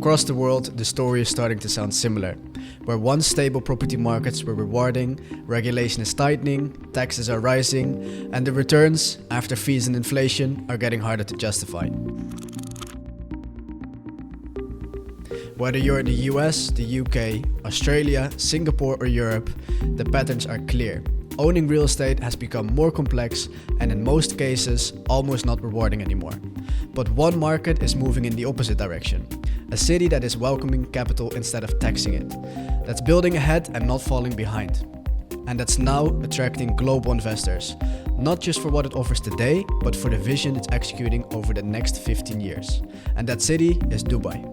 Across the world, the story is starting to sound similar. Where once stable property markets were rewarding, regulation is tightening, taxes are rising, and the returns, after fees and inflation, are getting harder to justify. Whether you're in the US, the UK, Australia, Singapore or Europe, the patterns are clear. Owning real estate has become more complex and in most cases almost not rewarding anymore. But one market is moving in the opposite direction. A city that is welcoming capital instead of taxing it. That's building ahead and not falling behind. And that's now attracting global investors. Not just for what it offers today, but for the vision it's executing over the next 15 years. And that city is Dubai.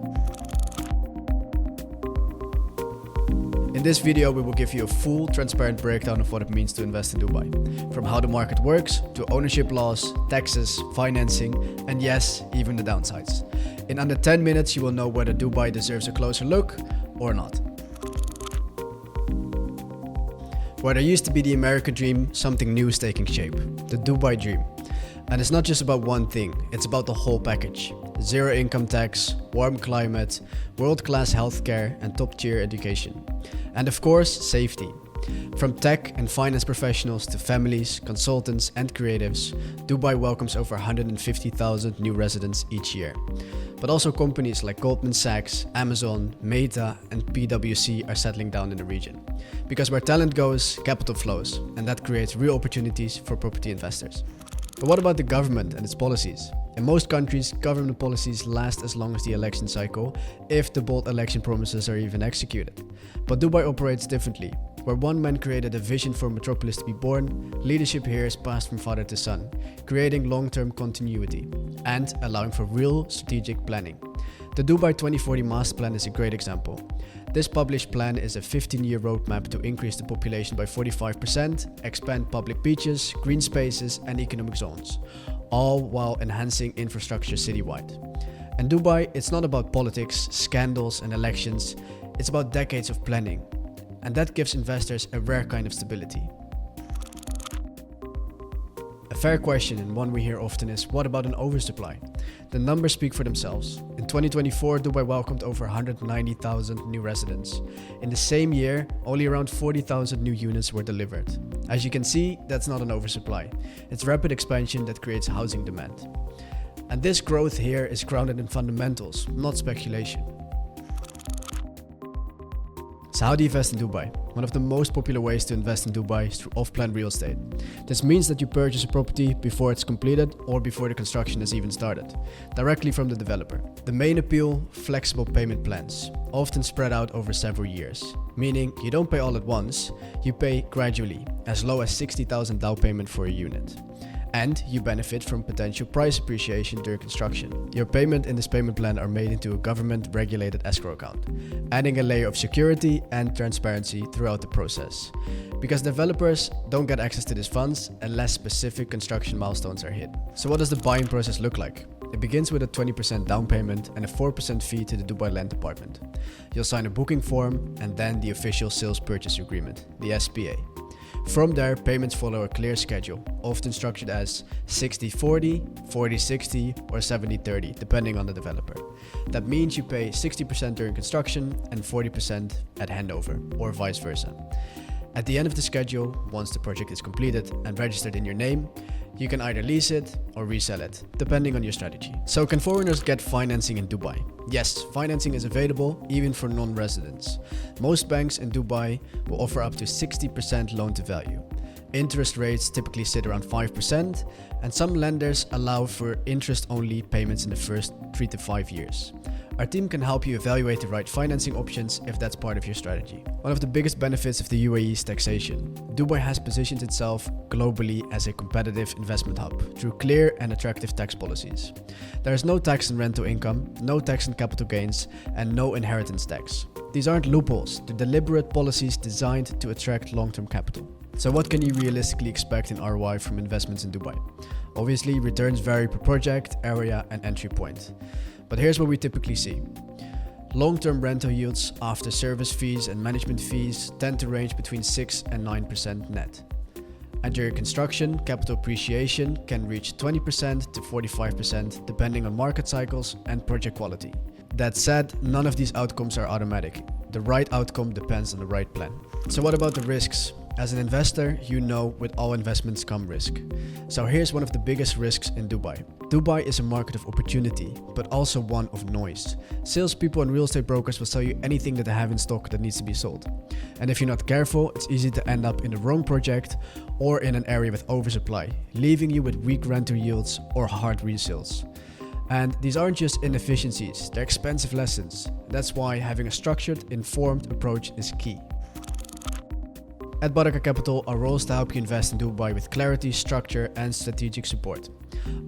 In this video, we will give you a full, transparent breakdown of what it means to invest in Dubai. From how the market works, to ownership laws, taxes, financing, and yes, even the downsides. In under 10 minutes, you will know whether Dubai deserves a closer look or not. Where there used to be the American dream, something new is taking shape. The Dubai dream. And it's not just about one thing, it's about the whole package. Zero income tax, warm climate, world-class healthcare, and top-tier education. And of course, safety. From tech and finance professionals to families, consultants, and creatives, Dubai welcomes over 150,000 new residents each year. But also companies like Goldman Sachs, Amazon, Meta, and PwC are settling down in the region. Because where talent goes, capital flows, and that creates real opportunities for property investors. But what about the government and its policies? In most countries, government policies last as long as the election cycle, if the bold election promises are even executed. But Dubai operates differently. Where one man created a vision for a metropolis to be born, leadership here is passed from father to son, creating long-term continuity and allowing for real strategic planning. The Dubai 2040 Master Plan is a great example. This published plan is a 15-year roadmap to increase the population by 45%, expand public beaches, green spaces and economic zones, all while enhancing infrastructure citywide. And Dubai, it's not about politics, scandals and elections, it's about decades of planning. And that gives investors a rare kind of stability. A fair question and one we hear often is, what about an oversupply? The numbers speak for themselves. In 2024, Dubai welcomed over 190,000 new residents. In the same year, only around 40,000 new units were delivered. As you can see, that's not an oversupply. It's rapid expansion that creates housing demand. And this growth here is grounded in fundamentals, not speculation. So how do you invest in Dubai? One of the most popular ways to invest in Dubai is through off-plan real estate. This means that you purchase a property before it's completed or before the construction has even started, directly from the developer. The main appeal, flexible payment plans, often spread out over several years. Meaning you don't pay all at once, you pay gradually, as low as 60,000 down payment for a unit. And you benefit from potential price appreciation during construction. Your payment in this payment plan are made into a government-regulated escrow account, adding a layer of security and transparency throughout the process. Because developers don't get access to these funds unless specific construction milestones are hit. So what does the buying process look like? It begins with a 20% down payment and a 4% fee to the Dubai Land Department. You'll sign a booking form and then the official sales purchase agreement, the SPA. From there, payments follow a clear schedule, often structured as 60-40, 40-60 or 70-30, depending on the developer. That means you pay 60% during construction and 40% at handover, or vice versa. At the end of the schedule, once the project is completed and registered in your name, you can either lease it or resell it, depending on your strategy. So can foreigners get financing in Dubai? Yes, financing is available even for non-residents. Most banks in Dubai will offer up to 60% loan to value. Interest rates typically sit around 5%, and some lenders allow for interest-only payments in the first 3 to 5 years. Our team can help you evaluate the right financing options if that's part of your strategy. One of the biggest benefits of the UAE is taxation. Dubai has positioned itself globally as a competitive investment hub through clear and attractive tax policies. There is no tax on rental income, no tax on capital gains, and no inheritance tax. These aren't loopholes, they're deliberate policies designed to attract long-term capital. So what can you realistically expect in ROI from investments in Dubai? Obviously, returns vary per project, area, and entry point. But here's what we typically see. Long-term rental yields after service fees and management fees tend to range between 6 and 9% net. and during construction, capital appreciation can reach 20% to 45% depending on market cycles and project quality. That said, none of these outcomes are automatic. The right outcome depends on the right plan. So what about the risks? As an investor, you know with all investments come risk. So here's one of the biggest risks in Dubai. Dubai is a market of opportunity, but also one of noise. Salespeople and real estate brokers will sell you anything that they have in stock that needs to be sold. And if you're not careful, it's easy to end up in the wrong project or in an area with oversupply, leaving you with weak rental yields or hard resales. And these aren't just inefficiencies, they're expensive lessons. That's why having a structured, informed approach is key. At Baraca Capital, our role is to help you invest in Dubai with clarity, structure, and strategic support.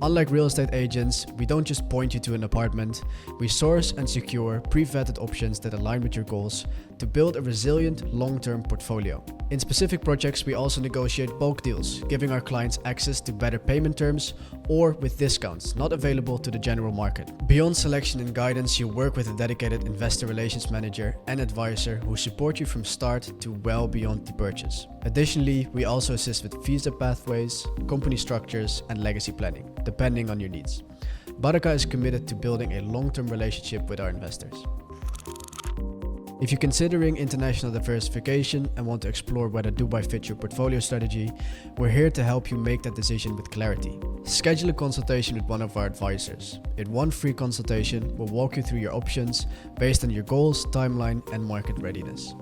Unlike real estate agents, we don't just point you to an apartment, we source and secure pre-vetted options that align with your goals to build a resilient, long-term portfolio. In specific projects, we also negotiate bulk deals, giving our clients access to better payment terms or with discounts not available to the general market. Beyond selection and guidance, you work with a dedicated investor relations manager and advisor who support you from start to well beyond the purchase. Additionally, we also assist with visa pathways, company structures, and legacy planning, depending on your needs. Baraca is committed to building a long-term relationship with our investors. If you're considering international diversification and want to explore whether Dubai fits your portfolio strategy, we're here to help you make that decision with clarity. Schedule a consultation with one of our advisors. In one free consultation, we'll walk you through your options based on your goals, timeline, and market readiness.